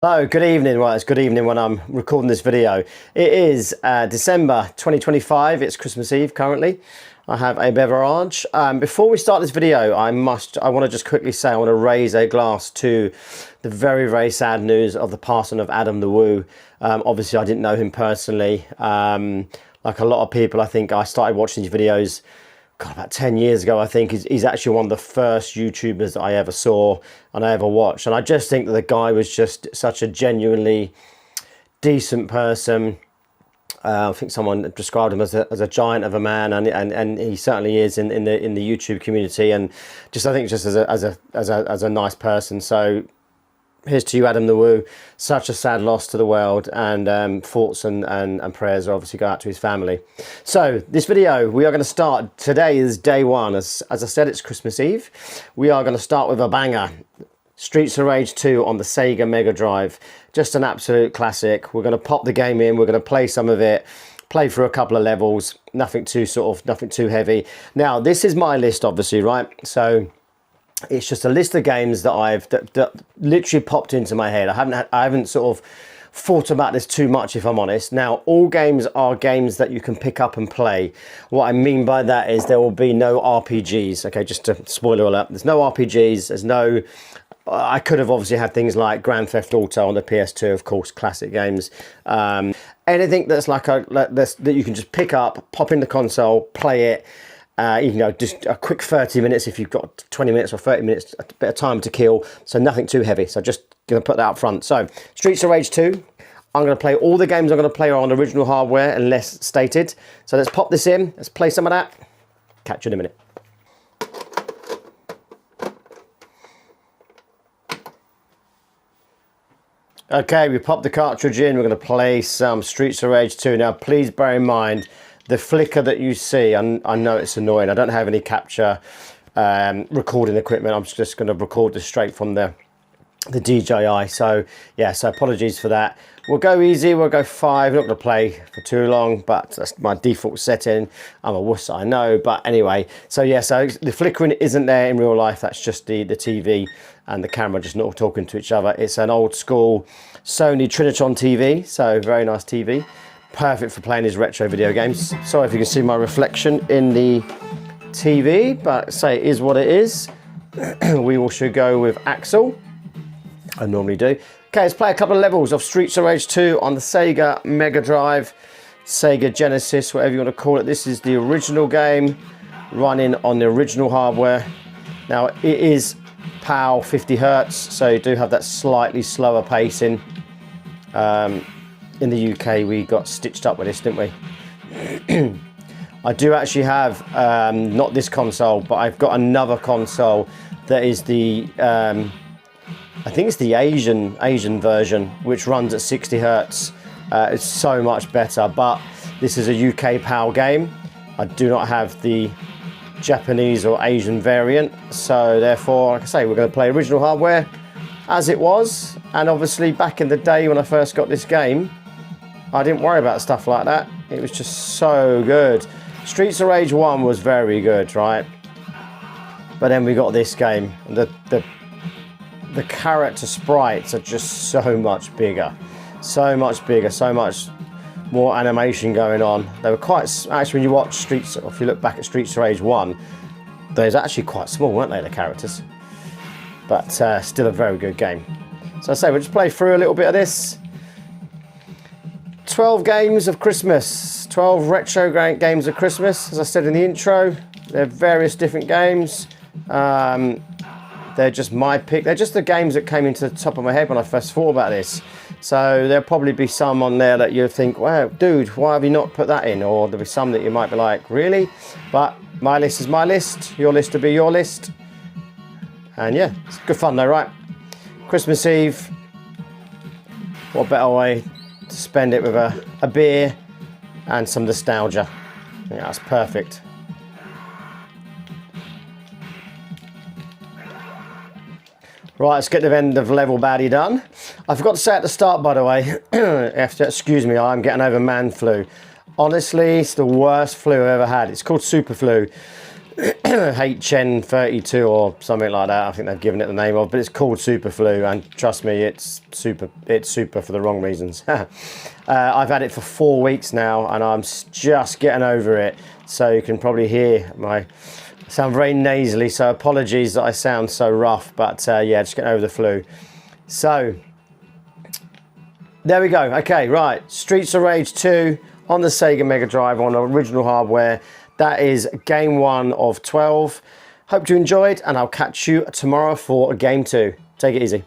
Hello, good evening. Well, it's good evening when I'm recording this video. It is December 2025. It's Christmas Eve currently. I have a beverage. Before we start this video, I want to just quickly say I want to raise a glass to the very, very sad news of the passing of Adam the Woo. Obviously, I didn't know him personally. Like a lot of people, I think I started watching these videos about 10 years ago. I think he's actually one of the first YouTubers that I ever saw and I ever watched. And I just think that the guy was just such a genuinely decent person. I think someone described him as a giant of a man, and he certainly is in the YouTube community, and just I think just as a nice person. So here's to you, Adam the Woo. Such a sad loss to the world, and thoughts and prayers obviously go out to his family. So this video, we are going to start. Today is day one. As I said, it's Christmas Eve. We are going to start with a banger. Streets of Rage 2 on the Sega Mega Drive. Just an absolute classic. We're going to pop the game in. We're going to play some of it. Play through a couple of levels. Nothing too heavy. Now, this is my list, obviously, right? So it's just a list of games that that literally popped into my head. I haven't sort of thought about this too much, if I'm honest. Now, all games are games that you can pick up and play. What I mean by that is there will be no RPGs. Okay, just to spoiler alert, there's no RPGs. There's no. I could have obviously had things like Grand Theft Auto on the PS2, of course, classic games. Anything that's that you can just pick up, pop in the console, play it. You know, just a quick 30 minutes if you've got 20 minutes or 30 minutes, a bit of time to kill. So nothing too heavy. So just going to put that up front. So Streets of Rage 2. I'm going to play all the games I'm going to play are on original hardware unless stated. So let's pop this in. Let's play some of that. Catch you in a minute. Okay, we popped the cartridge in. We're going to play some Streets of Rage 2. Now, please bear in mind the flicker that you see. I know it's annoying. I don't have any capture recording equipment. I'm just going to record this straight from the DJI. So, yeah, so apologies for that. We'll go easy. We'll go 5. Not going to play for too long, but that's my default setting. I'm a wuss, I know. But anyway, so yeah, so the flickering isn't there in real life. That's just the TV and the camera just not talking to each other. It's an old school Sony Trinitron TV, so very nice TV. Perfect for playing his retro video games. Sorry if you can see my reflection in the TV, but say it is what it is. We all should go with Axel. I normally do. Okay, let's play a couple of levels of Streets of Rage 2 on the Sega Mega Drive, Sega Genesis, whatever you want to call it. This is the original game running on the original hardware. Now, it is PAL 50 Hertz, so you do have that slightly slower pacing. In the UK, we got stitched up with this, didn't we? I do actually have, not this console, but I've got another console that is the, I think it's the Asian version, which runs at 60 Hertz. It's so much better, but this is a UK PAL game. I do not have the Japanese or Asian variant, so therefore, like I say, we're going to play original hardware as it was. And obviously back in the day when I first got this game, I didn't worry about stuff like that. It was just so good. Streets of Rage 1 was very good, right? But then we got this game, and the character sprites are just so much bigger, so much more animation going on. They were quite, actually when you watch Streets, or if you look back at Streets of Rage 1, they're actually quite small, weren't they, the characters? But still a very good game. So I say we'll just play through a little bit of this. 12 games of Christmas, 12 retro games of Christmas, as I said in the intro. They're various different games. They're just my pick. They're just the games that came into the top of my head when I first thought about this. So there'll probably be some on there that you think, wow, dude, why have you not put that in? Or there'll be some that you might be like, really? But my list is my list. Your list will be your list. And yeah, it's good fun though, right? Christmas Eve. What better way to spend it with a beer and some nostalgia. Yeah, that's perfect. Right, let's get the end of level baddie done. I forgot to say at the start, by the way, you have to excuse me, I'm getting over man flu. Honestly, it's the worst flu I've ever had. It's called super flu. HN32 or something like that. I think they've given it the name of, but it's called super flu, and trust me, it's super for the wrong reasons. I've had it for 4 weeks now, and I'm just getting over it. So you can probably hear I sound very nasally, so apologies that I sound so rough, but yeah, just getting over the flu. So there we go. Okay, right, Streets of Rage 2 on the Sega Mega Drive on original hardware. That is game 1 of 12. Hope you enjoyed, and I'll catch you tomorrow for game 2. Take it easy.